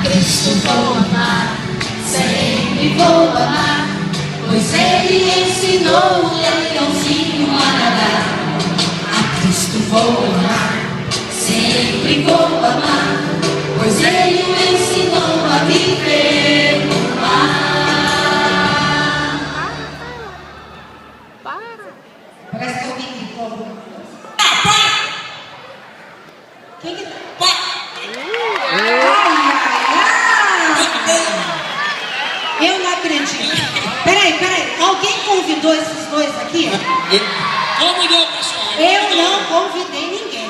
Cristo vou amar, sempre vou amar, pois Ele ensinou o leãozinho a nadar. A Cristo vou amar, sempre vou amar, pois Ele me ensinou a viver no mar. Parece que alguém gritou. Quem que... Eu não acredito. Peraí. Alguém convidou esses dois aqui? Convidou, pessoal. Eu não convidei ninguém.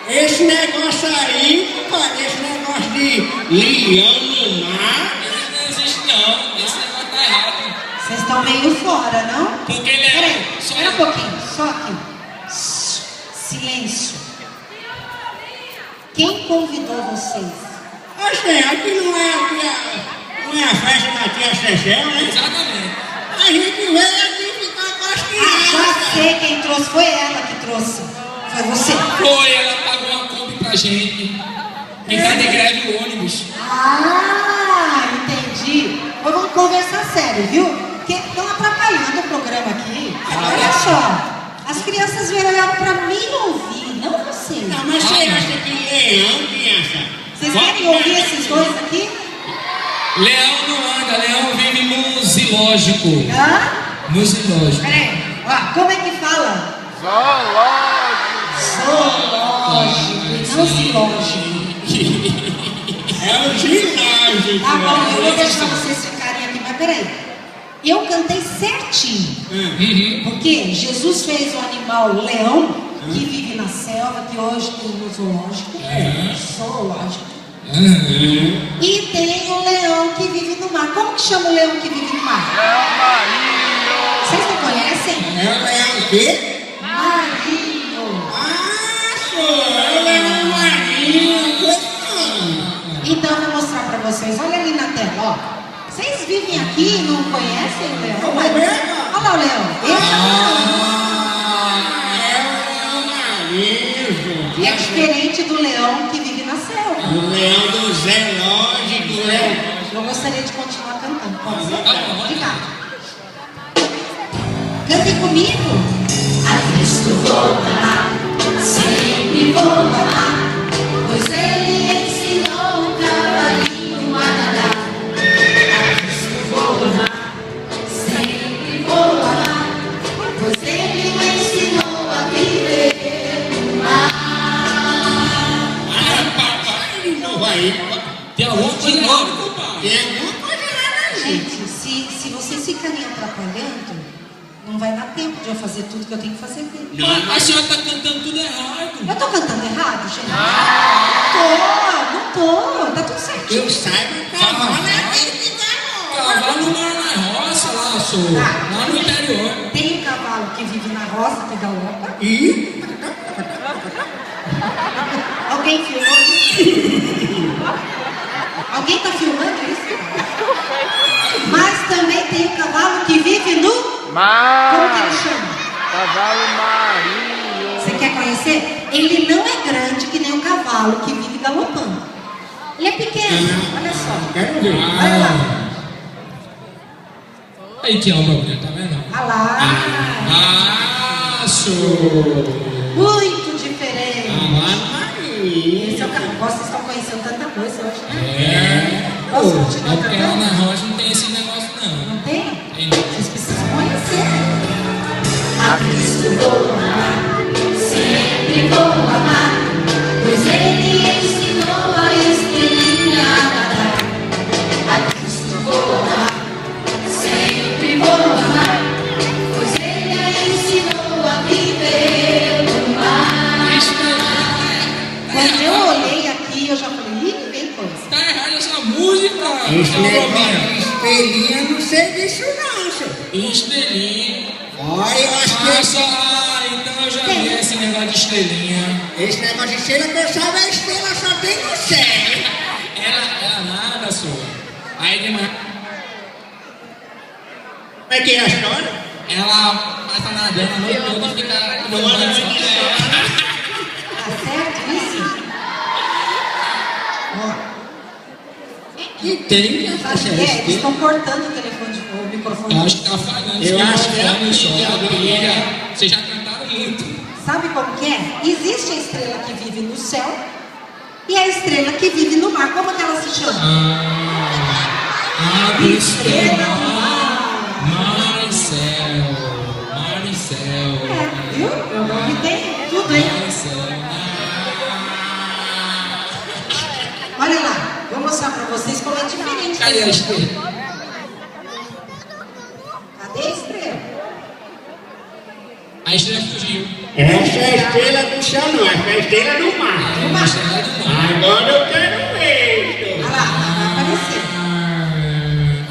Esse negócio aí, compadre, esse negócio de leão no mar. Isso não existe, não. Esse negócio tá errado. Vocês estão meio fora, não? Porque ele é. Peraí, espera um pouquinho, só aqui. Silêncio. Quem convidou vocês? Oxe, aqui não é a festa da tia Cecel, né? Exatamente. A gente veio aqui ficar com as crianças. Já sei quem trouxe, foi ela que trouxe. Foi você. Foi, ela pagou uma Kombi pra gente. Quem tá de greve o ônibus. Ah, entendi. Mas vamos conversar sério, viu? Porque estão atrapalhando o programa aqui. Olha só, as crianças vieram pra mim ouvir, não você. Não, mas você acha que leão, criança? Vocês querem ouvir esses dois aqui? Leão não anda, leão vive no zoológico. Hã? No zoológico. Peraí, ó, como é que fala? Zoológico, não zoológico. É o ginásio. Tá bom, eu vou deixar vocês ficarem aqui, mas peraí. Eu cantei certinho. Porque Jesus fez o animal leão, que vive na selva, que hoje tem no zoológico. Zoológico. E tem o leão que vive no mar. Como que chama o leão que vive no mar? Vocês não conhecem? É o leão o quê? Marinho. Ah, senhor, é o leão marinho. Então eu vou mostrar pra vocês. Olha ali na tela, ó. Vocês vivem aqui e não conhecem o leão? Mas... olha lá o leão. Esse é o leão marinho. é diferente do leão que vive na selva. O leão do zoológico, né? Eu gostaria de continuar cantando. Pode ser? Tá bom. Obrigada. Cantem comigo. A Cristo vou amar, sempre vou amar, pois Ele ensinou o cavalinho a nadar. A Cristo vou amar, sempre vou amar, pois Ele me ensinou a viver no mar. Ah, papai, de novo aí. Tem alguma coisa errada, compadre? Tem alguma coisa errada aí. Gente, se vocês ficarem atrapalhando, não vai dar tempo de eu fazer tudo que eu tenho que fazer aqui. Não, A senhora tá cantando tudo errado. Eu tô cantando errado, gente? Não tô. Tá tudo certinho. eu saiba, cavalo é aquele que dá Cavalo não mora na roça lá, senhor. Lá no interior. Tem um cavalo que vive na roça, que galopa. E Alguém filmou isso? Alguém tá filmando isso? Mas também tem um cavalo que vive no... Como que ele chama? Cavalo marinho. Você quer conhecer? Ele não é grande que nem um cavalo que vive galopando. Ele é pequeno, olha só. quero ver. Olha lá. Aí que alma bonita, tá vendo? Olha lá. Ah, senhor. Muito diferente. Cavalo marinho. Esse é o cavalo. Vocês estão conhecendo tanta coisa hoje. É. Posso continuar É porque lá cantando? na roça não tem esse negócio, não. Não tem? Tem não. Vocês precisam conhecer. A Cristo vou amar, sempre vou amar, pois Ele ensinou a estrelinha a nadar. A Cristo vou amar, sempre vou amar, pois Ele a ensinou a viver no mar. Isso Quando eu olhei aqui, eu já falei, ih, vem coisa. tá errado essa música. Esse Seu negócio Robinho. de espelhinho, eu não sei disso não, senhor. Estrelinha. Olha, eu acho que Então eu já vi esse negócio de estrelinha. esse negócio de estrela, que eu saiba, a estrela só tem no céu. Ela nada, senhor. Aí de manhã Como é que é a história? ela passa nadando a noite toda e fica tomando banho só. Tá certo isso? Ó. Que tem que Sabe o que é? Eles estão cortando o telefone, o microfone. Eu acho que tá falhando. Eu acho que é a microfone só, pilha, a né? pilha. Vocês já cantaram muito. Sabe como que é? Existe a estrela que vive no céu e a estrela que vive no mar. Como que ela se chama? Por isso que é Estrela do mar. mar e céu. Mar e céu. É, viu? Meu nome tem tudo, hein? Mar e céu. Olha lá, vou mostrar pra vocês como é diferente. Cadê a estrela? Cadê a estrela? A estrela fugiu. Essa é a estrela do céu, não. Essa é a estrela do mar. A estrela do mar. Agora eu quero ver. Olha lá, vai aparecer.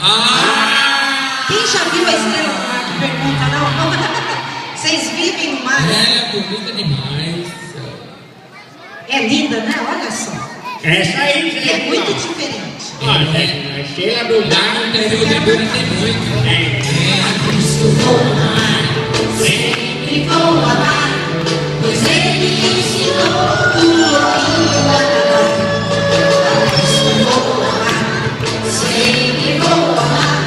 Ah! Quem já viu a estrela do mar que pergunta, não? Vocês vivem no mar? Ela é bonita demais. É linda, né? Olha só. Essa aí, É gente. muito ó. diferente. Olha, a estrela do Lá mar. no interior de Bura tem muito. É. Cristo vou amar, sempre vou amar, pois Ele ensinou o caminho a nadar. A Cristo vou amar, sempre vou amar,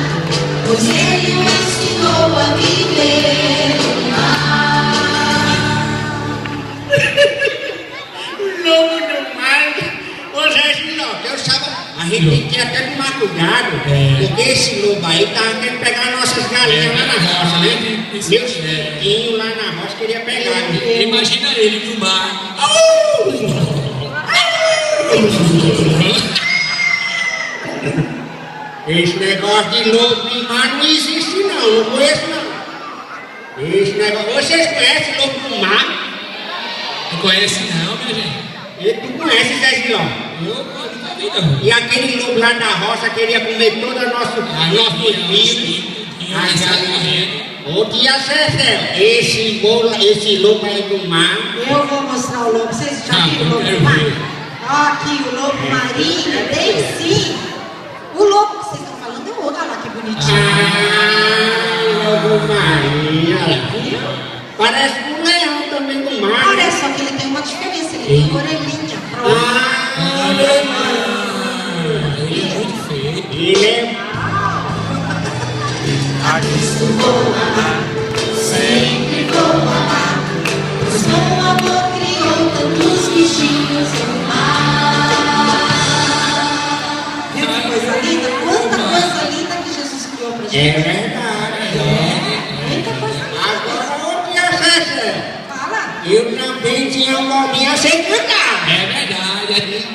pois Ele me ensinou a viver no mar. O lobo do mar. Ô Zé Giló, eu sabe, a gente tem que ir até tomar cuidado, porque esse lobo aí tava querendo pegar nossas galinhas lá na roça, né? Meus filhinhos lá na roça queria pegar. Né? Imagina ele no mar. Esse negócio de lobo de mar não existe não conheço não. Esse negócio, vocês conhecem lobo do mar? Não conhece não, minha gente. E tu conhece, Zé Giló? Eu nunca vi não. E aquele lobo lá da roça queria comer todo o nosso milho. Ô tia Cecel, esse lobo aí do mar. Eu vou mostrar o lobo. Vocês já viram o lobo quero do mar? ver. Ó, aqui o lobo marinho, bem sim. O lobo que vocês estão falando é o outro. Olha lá que bonitinho. Lobo marinho. Viu? Parece um leão também do mar. Olha só que ele tem uma diferença. Ele tem orelhinha. Pronto. Ele é muito feio. Ele é. A Cristo vou amar, sempre vou amar, pois com amor criou tantos bichinhos no mar. Viu que coisa linda? Quanta coisa linda que Jesus criou pra É gente. verdade. Muita coisa linda. Agora, ô tia Cecel, Fala. eu também tinha uma lobinha sem cantar. É verdade.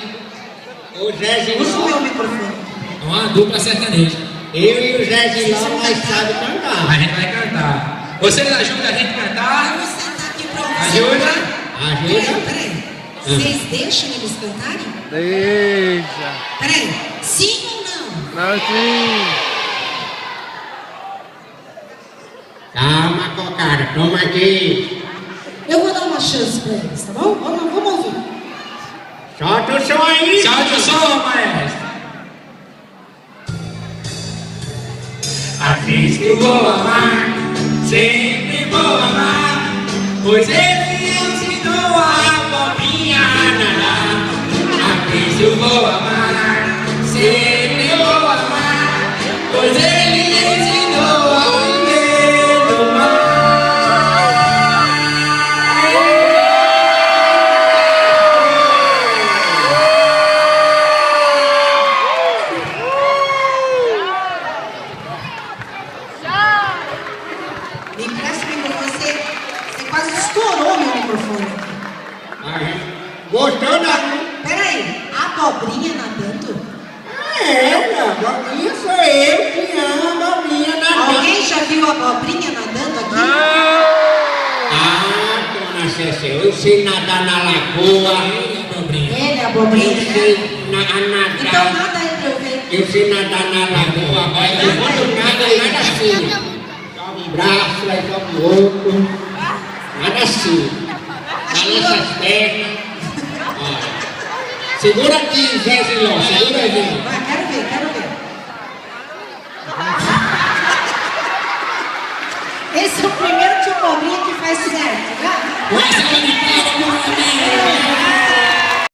O Zé Usa o meu Giló, microfone. É uma dupla sertaneja. eu e o Zé Giló, nós sabemos cantar. A gente vai cantar. Vocês ajudam a gente a cantar? Vamos sentar aqui pra ouvir. Ajuda? Ajuda. Peraí. Vocês deixam eles cantarem? Deixa. Peraí. Sim ou não? Não, sim. Calma, cocada, toma aqui. Eu vou dar uma chance pra eles, tá bom? Vamos ouvir. Solta o som aí. Solte o som, maestro. A Cristo vou amar, sempre vou amar, pois Ele ensinou a bobinha a nadar. A Cristo vou amar, sempre vou amar, pois Ele ensinou a viver no mar. Me empresta o microfone. Você quase estourou meu microfone. Gostou da... Peraí. Abobrinha nadando? a abobrinha sou eu que amo a abobrinha na Alguém já viu a abobrinha nadando aqui? dona Cecel, eu sei nadar na lagoa. Ele é abobrinha, Eu né? sei Então nadar. nada aí pra eu ver. Eu sei nadar na lagoa, mas eu quando nada assim. Joga um braço, aí joga o outro. Nada assim. Balança as pernas. Ó. Segura aqui, Zé Giló, segura aí. Vai, quero ver, quero ver. Esse é o primeiro tio abobrinha que faz certo, né? Uma salva de